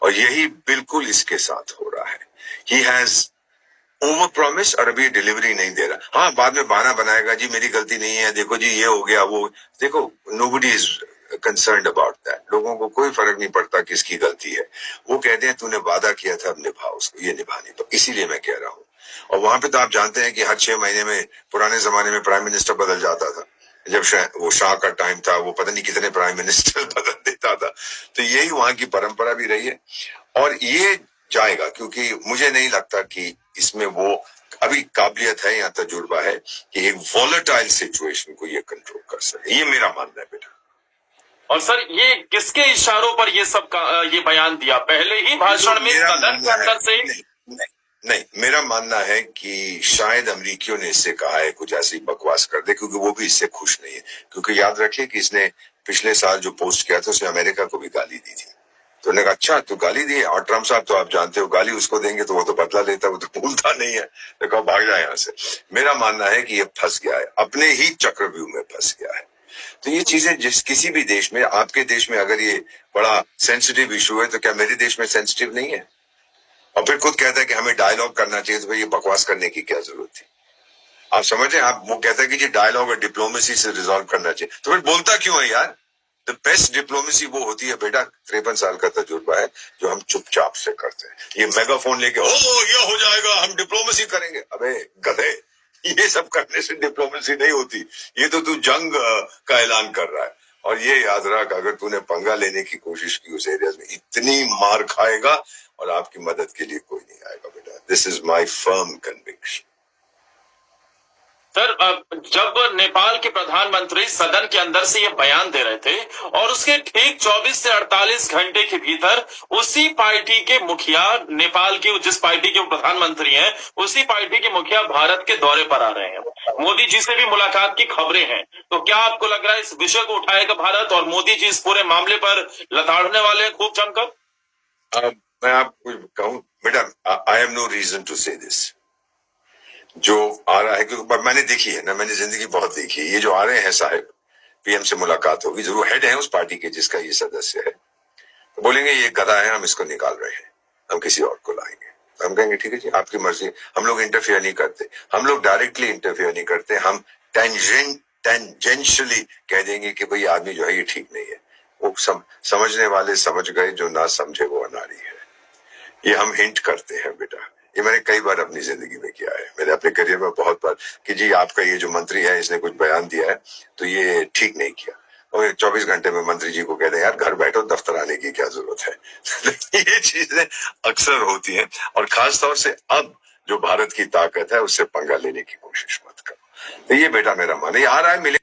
और यही बिल्कुल इसके साथ हो रहा है। ही हैज ओवर प्रॉमिस और अभी डिलीवरी नहीं दे रहा। हाँ, बाद में बहाना बनाएगा, जी मेरी गलती नहीं है, देखो जी ये हो गया वो। देखो, nobody is concerned about that. लोगों को कोई फर्क नहीं पड़ता किसकी गलती है। वो कहते हैं तूने वादा किया था, अब निभा उसको, ये निभा नहीं पाया। इसीलिए मैं कह रहा हूँ। और वहां पे तो आप जानते हैं कि हर 6 महीने में पुराने जमाने में प्राइम मिनिस्टर बदल जाता था। जब वो शाह का टाइम था, वो पता नहीं कितने प्राइम मिनिस्टर बदल देता था। तो यही वहां की परंपरा भी रही है और ये जाएगा, क्योंकि मुझे नहीं लगता कि इसमें वो अभी काबिलियत है या तजुर्बा है कि एक वॉलेटाइल सिचुएशन को ये कंट्रोल कर सके। ये मेरा मानना है बेटा। और सर, ये किसके इशारों पर ये सब ये बयान दिया? पहले ही भाषण में सदन के अंदर से नहीं, मेरा मानना है कि शायद अमेरिकियों ने इससे कहा है कुछ ऐसी बकवास कर दे, क्योंकि वो भी इससे खुश नहीं है। क्योंकि याद रखिए कि इसने पिछले साल जो पोस्ट किया था उसने अमेरिका को भी गाली दी थी। तो उन्होंने कहा अच्छा तू गाली दी है, और ट्रम्प साहब तो आप जानते हो गाली उसको देंगे तो वो तो बदला लेता है, वो तो भूलता नहीं है। तो कहा भाग जाए यहाँ से। मेरा मानना है कि ये फंस गया है, अपने ही चक्रव्यूह में फंस गया है। तो ये चीजें जिस किसी भी देश में, आपके देश में अगर ये बड़ा सेंसिटिव इशू है तो क्या मेरे देश में सेंसिटिव नहीं है? और फिर खुद कहता है कि हमें डायलॉग करना चाहिए, तो भाई ये बकवास करने की क्या जरूरत थी? आप समझ रहे हैं? आप वो कहता है कि जी डायलॉग और डिप्लोमेसी से रिजॉल्व करना चाहिए, तो फिर बोलता क्यों है यार? द बेस्ट डिप्लोमेसी वो होती है बेटा, 53 साल का तजुर्बा है, जो हम चुपचाप से करते हैं। ये मेगाफोन लेके ओ ये हो जाएगा, हम डिप्लोमेसी करेंगे। अबे गधे, ये सब करने से डिप्लोमेसी नहीं होती। ये तो तू जंग का ऐलान कर रहा है। और ये याद रख, अगर तूने पंगा लेने की कोशिश की उस एरिया में, इतनी मार खाएगा और आपकी मदद के लिए कोई नहीं आएगा बेटा। This is my firm conviction. Sir, जब नेपाल के प्रधानमंत्री सदन के अंदर से ये बयान दे रहे थे और उसके ठीक 24 से 48 घंटे के भीतर उसी पार्टी के मुखिया, नेपाल की जिस पार्टी के प्रधानमंत्री हैं, उसी पार्टी के मुखिया भारत के दौरे पर आ रहे हैं। मोदी जी से भी मुलाकात की खबरें हैं। तो क्या आपको लग रहा है इस विषय को उठाएगा भारत और मोदी जी इस पूरे मामले पर लताड़ने वाले हैं खूब जमकर? मैं आपको कहूं बेटा, I have no reason to say this. जो आ रहा है, क्योंकि मैंने देखी है ना, मैंने जिंदगी बहुत देखी है। ये जो आ रहे हैं साहब, पीएम से मुलाकात होगी, जरूर हेड है उस पार्टी के जिसका ये सदस्य है, तो बोलेंगे ये गधा है, हम इसको निकाल रहे हैं, हम किसी और को लाएंगे। तो हम कहेंगे ठीक है जी, आपकी मर्जी, हम लोग इंटरफेयर नहीं करते, हम लोग डायरेक्टली इंटरफेयर नहीं करते, हम टेंजेंशियली कह देंगे कि भाई आदमी जो है ये ठीक नहीं है। वो समझने वाले समझ गए, जो ना समझे वो अनाड़ी है। ये हम हिंट करते हैं बेटा। ये मैंने कई बार अपनी जिंदगी में किया है, मैंने अपने करियर में बहुत बार, कि जी आपका ये जो मंत्री है इसने कुछ बयान दिया है तो ये ठीक नहीं किया, और 24 घंटे में मंत्री जी को कहते हैं यार घर बैठो, दफ्तर आने की क्या जरूरत है। ये चीजें अक्सर होती हैं, और खासतौर से अब जो भारत की ताकत है उससे पंगा लेने की कोशिश मत करो। तो ये बेटा मेरा माने, आ रहा है, मिले